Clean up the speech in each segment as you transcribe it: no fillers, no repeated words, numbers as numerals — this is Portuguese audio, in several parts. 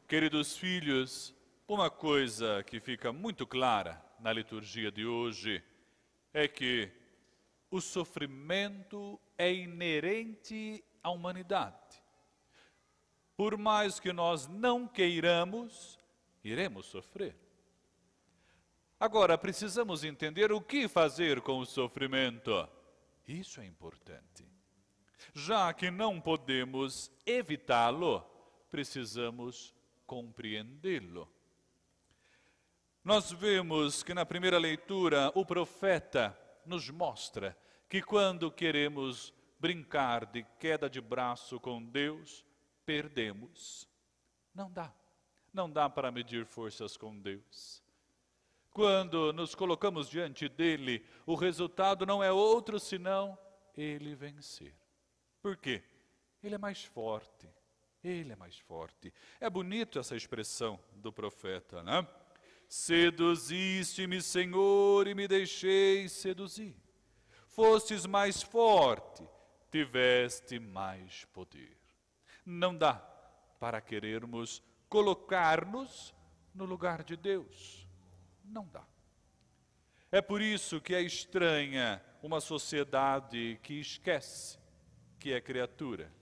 Queridos filhos, uma coisa que fica muito clara na liturgia de hoje é que o sofrimento é inerente à humanidade. Por mais que nós não queiramos, iremos sofrer. Agora, precisamos entender o que fazer com o sofrimento. Isso é importante. Já que não podemos evitá-lo, precisamos compreendê-lo. Nós vemos que na primeira leitura o profeta nos mostra que quando queremos brincar de queda de braço com Deus, perdemos. Não dá. Não dá para medir forças com Deus. Quando nos colocamos diante dele, o resultado não é outro senão ele vencer. Por quê? Ele é mais forte. Ele é mais forte. É bonito essa expressão do profeta, né? Seduziste-me, Senhor, e me deixei seduzir. Fostes mais forte, tiveste mais poder. Não dá para querermos colocar-nos no lugar de Deus. Não dá. É por isso que é estranha uma sociedade que esquece que é criatura,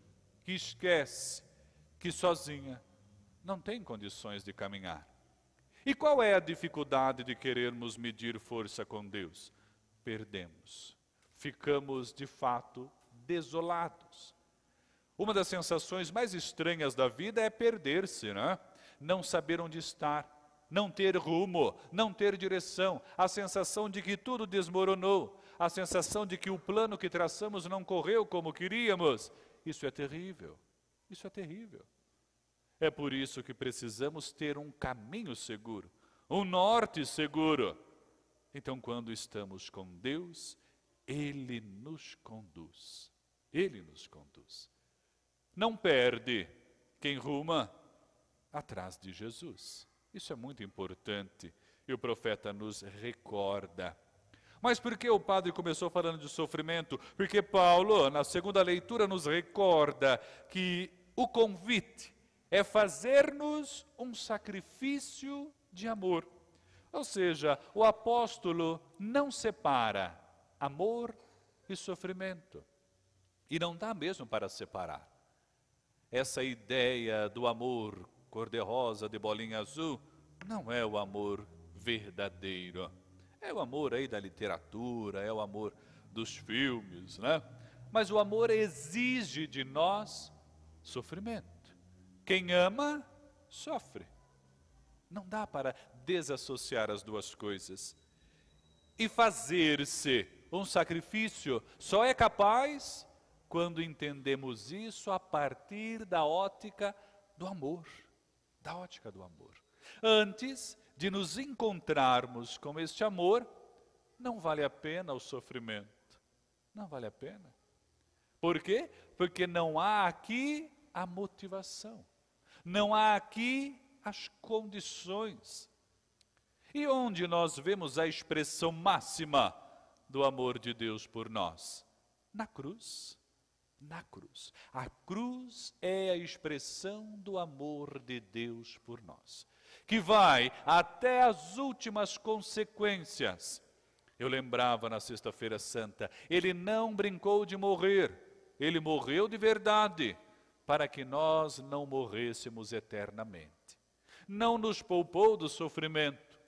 que esquece que sozinha não tem condições de caminhar. E qual é a dificuldade de querermos medir força com Deus? Perdemos. Ficamos, de fato, desolados. Uma das sensações mais estranhas da vida é perder-se, né? Não saber onde estar, não ter rumo, não ter direção, a sensação de que tudo desmoronou, a sensação de que o plano que traçamos não correu como queríamos. Isso é terrível, isso é terrível. É por isso que precisamos ter um caminho seguro, um norte seguro. Então, quando estamos com Deus, Ele nos conduz. Ele nos conduz. Não perde quem ruma atrás de Jesus. Isso é muito importante e o profeta nos recorda. Mas por que o padre começou falando de sofrimento? Porque Paulo, na segunda leitura, nos recorda que o convite é fazer-nos um sacrifício de amor. Ou seja, o apóstolo não separa amor e sofrimento. E não dá mesmo para separar. Essa ideia do amor cor-de-rosa de bolinha azul não é o amor verdadeiro. É o amor aí da literatura, é o amor dos filmes, né? Mas o amor exige de nós sofrimento. Quem ama, sofre. Não dá para desassociar as duas coisas. E fazer-se um sacrifício só é capaz quando entendemos isso a partir da ótica do amor. Da ótica do amor. Antes de nos encontrarmos com este amor, não vale a pena o sofrimento. Não vale a pena. Por quê? Porque não há aqui a motivação. Não há aqui as condições. E onde nós vemos a expressão máxima do amor de Deus por nós? Na cruz. Na cruz. A cruz é a expressão do amor de Deus por nós, que vai até as últimas consequências. Eu lembrava na Sexta-feira Santa, ele não brincou de morrer, ele morreu de verdade, para que nós não morrêssemos eternamente. Não nos poupou do sofrimento,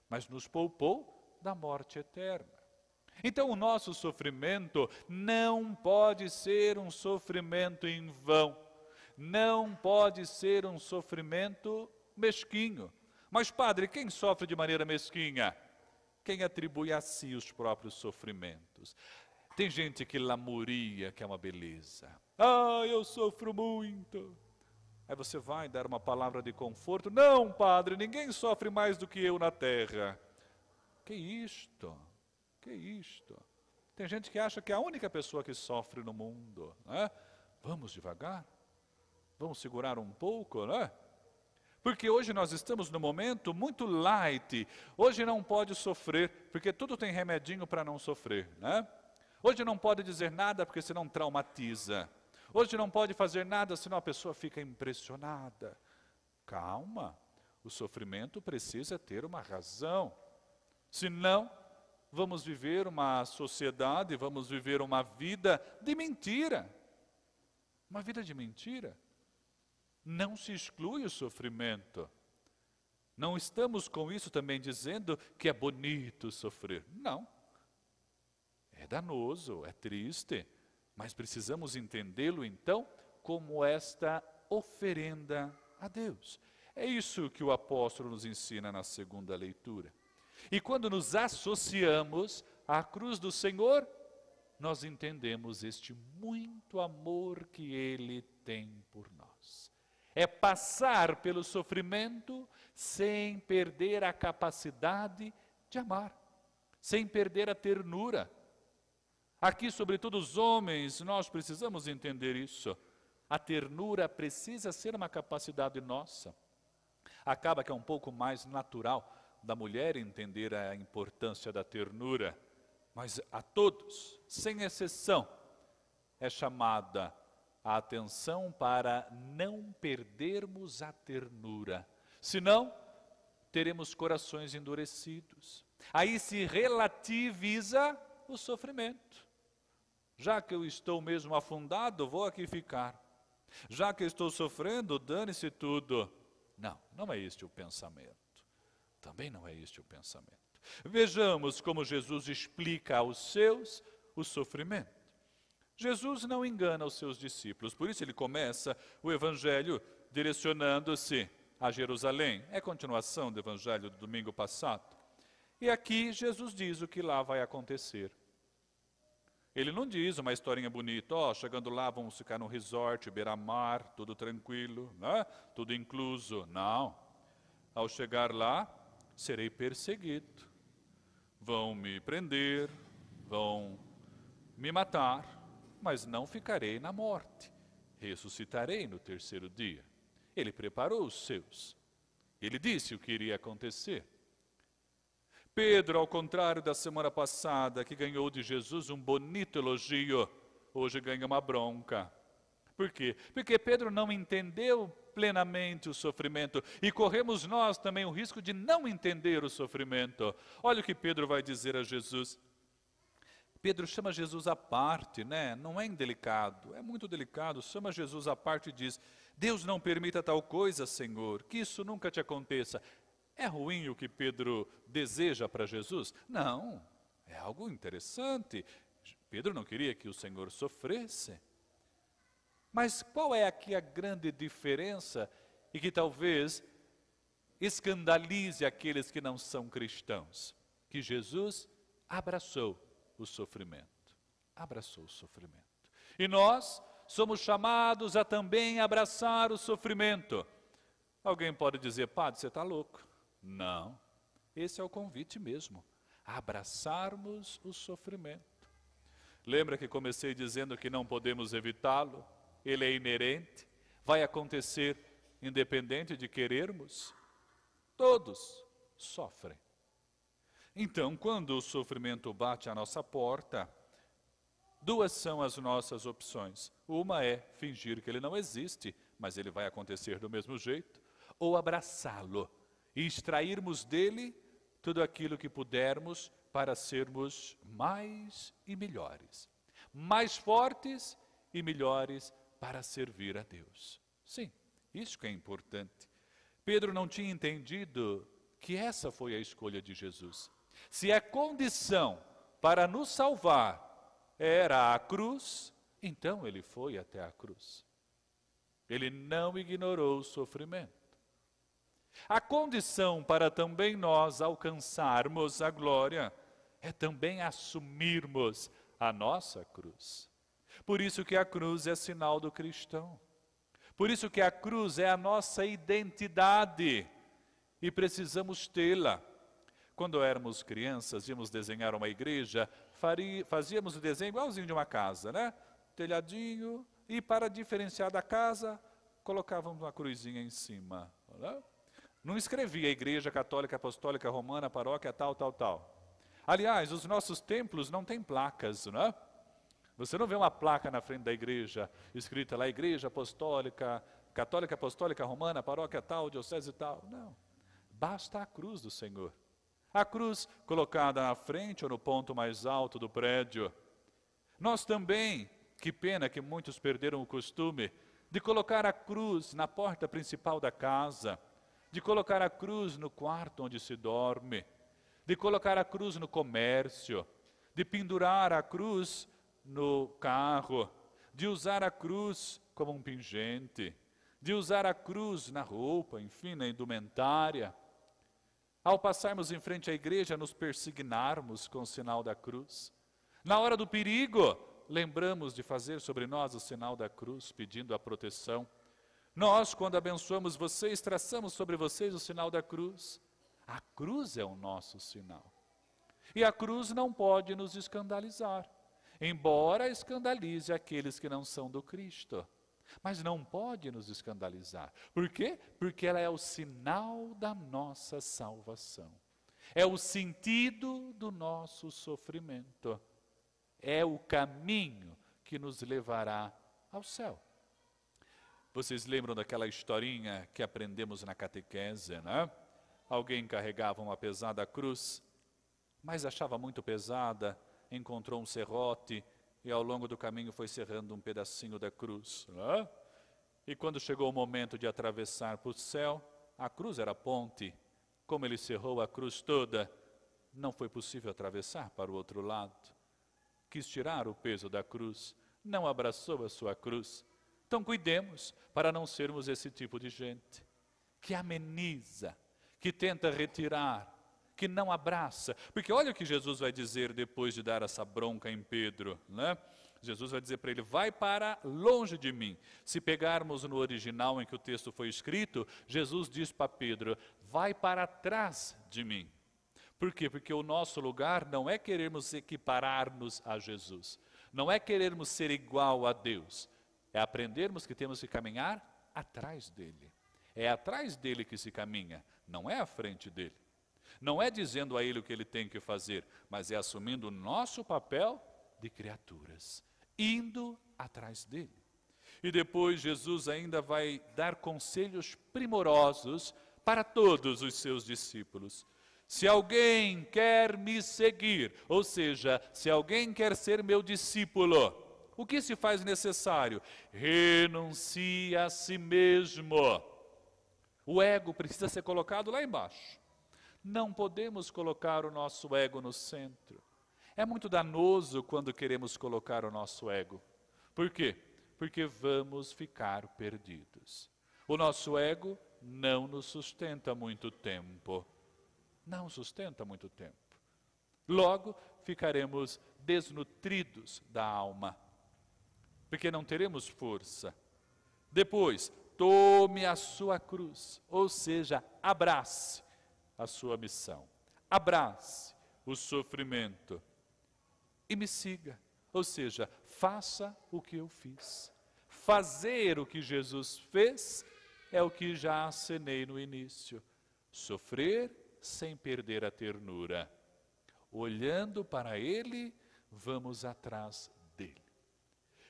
mas nos poupou da morte eterna. Então o nosso sofrimento não pode ser um sofrimento em vão, não pode ser um sofrimento mesquinho. Mas padre, quem sofre de maneira mesquinha? Quem atribui a si os próprios sofrimentos. Tem gente que lamuria, que é uma beleza. Ah, eu sofro muito. Aí você vai dar uma palavra de conforto. Não, padre, ninguém sofre mais do que eu na terra. Que isto? Que isto? Tem gente que acha que é a única pessoa que sofre no mundo, né? Vamos devagar. Vamos segurar um pouco, né? Porque hoje nós estamos num momento muito light. Hoje não pode sofrer, porque tudo tem remedinho para não sofrer, né? Hoje não pode dizer nada porque senão traumatiza. Hoje não pode fazer nada senão a pessoa fica impressionada. calma, o sofrimento precisa ter uma razão. Senão, vamos viver uma sociedade, vamos viver uma vida de mentira. Uma vida de mentira. Não se exclui o sofrimento. Não estamos com isso também dizendo que é bonito sofrer. Não. É danoso, é triste, mas precisamos entendê-lo então como esta oferenda a Deus. É isso que o apóstolo nos ensina na segunda leitura. E quando nos associamos à cruz do Senhor, nós entendemos este muito amor que Ele tem por nós. É passar pelo sofrimento sem perder a capacidade de amar, sem perder a ternura. Aqui, sobretudo os homens, nós precisamos entender isso. A ternura precisa ser uma capacidade nossa. Acaba que é um pouco mais natural da mulher entender a importância da ternura, mas a todos, sem exceção, é chamada a atenção para não perdermos a ternura, senão teremos corações endurecidos. Aí se relativiza o sofrimento. Já que eu estou mesmo afundado, vou aqui ficar. Já que eu estou sofrendo, dane-se tudo. Não, não é este o pensamento. Também não é este o pensamento. Vejamos como Jesus explica aos seus o sofrimento. Jesus não engana os seus discípulos, por isso ele começa o evangelho direcionando-se a Jerusalém. É a continuação do evangelho do domingo passado. E aqui Jesus diz o que lá vai acontecer. Ele não diz uma historinha bonita, chegando lá vamos ficar num resort, beira-mar, tudo tranquilo, né? Tudo incluso. Não. Ao chegar lá, serei perseguido. Vão me prender, vão me matar, mas não ficarei na morte. Ressuscitarei no terceiro dia. Ele preparou os seus. Ele disse o que iria acontecer. Pedro, ao contrário da semana passada, que ganhou de Jesus um bonito elogio, hoje ganha uma bronca. Por quê? Porque Pedro não entendeu plenamente o sofrimento e corremos nós também o risco de não entender o sofrimento. Olha o que Pedro vai dizer a Jesus. Pedro chama Jesus à parte, né? Não é indelicado, é muito delicado. Chama Jesus à parte e diz: Deus não permita tal coisa, Senhor, que isso nunca te aconteça. É ruim o que Pedro deseja para Jesus? Não, é algo interessante. Pedro não queria que o Senhor sofresse. Mas qual é aqui a grande diferença e que talvez escandalize aqueles que não são cristãos? Que Jesus abraçou o sofrimento. Abraçou o sofrimento. E nós somos chamados a também abraçar o sofrimento. Alguém pode dizer: padre, você está louco. Não, esse é o convite mesmo, abraçarmos o sofrimento. Lembra que comecei dizendo que não podemos evitá-lo? Ele é inerente, vai acontecer independente de querermos. Todos sofrem. Então, quando o sofrimento bate à nossa porta, duas são as nossas opções. Uma é fingir que ele não existe, mas ele vai acontecer do mesmo jeito, ou abraçá-lo e extrairmos dele tudo aquilo que pudermos para sermos mais e melhores. Mais fortes e melhores para servir a Deus. Sim, isso que é importante. Pedro não tinha entendido que essa foi a escolha de Jesus. Se a condição para nos salvar era a cruz, então ele foi até a cruz. Ele não ignorou o sofrimento. A condição para também nós alcançarmos a glória é também assumirmos a nossa cruz. Por isso que a cruz é sinal do cristão. Por isso que a cruz é a nossa identidade e precisamos tê-la. Quando éramos crianças, íamos desenhar uma igreja, fazíamos o desenho igualzinho de uma casa, né? Telhadinho, e para diferenciar da casa, colocávamos uma cruzinha em cima, né? Não escrevia Igreja Católica Apostólica Romana, Paróquia tal, tal, tal. Aliás, os nossos templos não têm placas, né? Você não vê uma placa na frente da igreja, escrita lá, Igreja Apostólica católica, apostólica, romana, paróquia tal, diocese tal. Não. Basta a cruz do Senhor. A cruz colocada na frente ou no ponto mais alto do prédio. Nós também, que pena que muitos perderam o costume de colocar a cruz na porta principal da casa, de colocar a cruz no quarto onde se dorme, de colocar a cruz no comércio, de pendurar a cruz no carro, de usar a cruz como um pingente, de usar a cruz na roupa, enfim, na indumentária. Ao passarmos em frente à igreja, nos persignarmos com o sinal da cruz. Na hora do perigo, lembramos de fazer sobre nós o sinal da cruz, pedindo a proteção. Nós, quando abençoamos vocês, traçamos sobre vocês o sinal da cruz. A cruz é o nosso sinal. E a cruz não pode nos escandalizar, embora escandalize aqueles que não são do Cristo. Mas não pode nos escandalizar. Por quê? Porque ela é o sinal da nossa salvação. É o sentido do nosso sofrimento. É o caminho que nos levará ao céu. Vocês lembram daquela historinha que aprendemos na catequese, né? Alguém carregava uma pesada cruz, mas achava muito pesada, encontrou um serrote e ao longo do caminho foi serrando um pedacinho da cruz, né? E quando chegou o momento de atravessar para o céu, a cruz era a ponte. Como ele serrou a cruz toda, não foi possível atravessar para o outro lado. Quis tirar o peso da cruz, não abraçou a sua cruz. Então cuidemos para não sermos esse tipo de gente que ameniza, que tenta retirar, que não abraça. Porque olha o que Jesus vai dizer depois de dar essa bronca em Pedro, né? Jesus vai dizer para ele, vai para longe de mim. Se pegarmos no original em que o texto foi escrito, Jesus diz para Pedro, vai para trás de mim. Por quê? Porque o nosso lugar não é querermos equiparar-nos a Jesus. Não é querermos ser igual a Deus. É aprendermos que temos que caminhar atrás dele. É atrás dele que se caminha, não é à frente dele. Não é dizendo a ele o que ele tem que fazer, mas é assumindo o nosso papel de criaturas, indo atrás dele. E depois Jesus ainda vai dar conselhos primorosos para todos os seus discípulos. Se alguém quer me seguir, ou seja, se alguém quer ser meu discípulo, o que se faz necessário? Renuncie a si mesmo. O ego precisa ser colocado lá embaixo. Não podemos colocar o nosso ego no centro. É muito danoso quando queremos colocar o nosso ego. Por quê? Porque vamos ficar perdidos. O nosso ego não nos sustenta muito tempo. Não sustenta muito tempo. Logo, ficaremos desnutridos da alma, porque não teremos força. Depois, tome a sua cruz, ou seja, abrace a sua missão. Abrace o sofrimento e me siga, ou seja, faça o que eu fiz. Fazer o que Jesus fez é o que já acenei no início. Sofrer sem perder a ternura. Olhando para Ele, vamos atrás dele.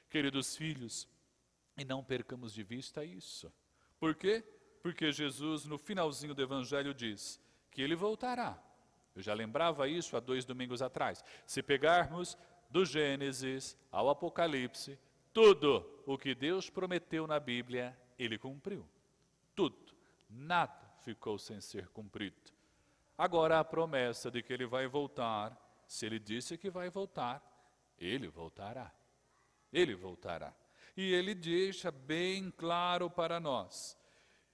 Queridos filhos, e não percamos de vista isso. Por quê? Porque Jesus, no finalzinho do Evangelho, diz que Ele voltará. Eu já lembrava isso há 2 domingos atrás. Se pegarmos do Gênesis ao Apocalipse, tudo o que Deus prometeu na Bíblia, Ele cumpriu. Tudo. Nada ficou sem ser cumprido. Agora a promessa de que Ele vai voltar, se Ele disse que vai voltar, Ele voltará. Ele voltará. E Ele deixa bem claro para nós.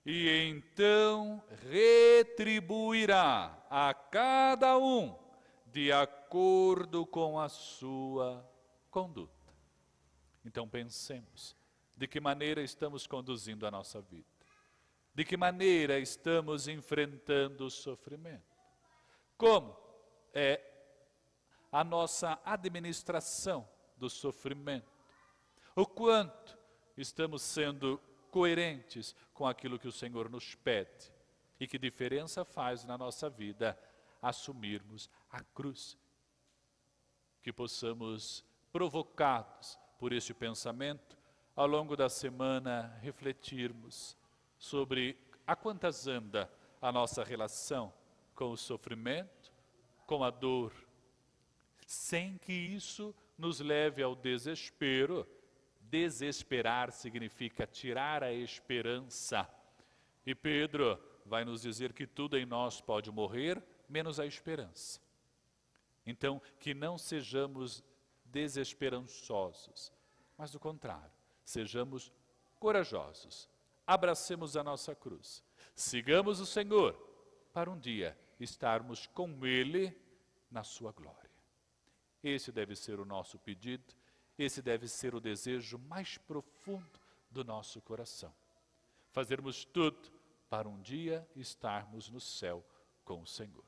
E então retribuirá a cada um de acordo com a sua conduta. Então pensemos, de que maneira estamos conduzindo a nossa vida? De que maneira estamos enfrentando o sofrimento? Como é a nossa administração do sofrimento? O quanto estamos sendo coerentes com aquilo que o Senhor nos pede? E que diferença faz na nossa vida assumirmos a cruz? Que possamos, provocados por este pensamento, ao longo da semana, refletirmos sobre a quantas anda a nossa relação com o sofrimento, com a dor, sem que isso nos leve ao desespero. Desesperar significa tirar a esperança. E Pedro vai nos dizer que tudo em nós pode morrer, menos a esperança. Então, que não sejamos desesperançosos, mas do contrário, sejamos corajosos, abracemos a nossa cruz, sigamos o Senhor, para um dia estarmos com Ele na sua glória. Esse deve ser o nosso pedido, esse deve ser o desejo mais profundo do nosso coração. Fazermos tudo para um dia estarmos no céu com o Senhor.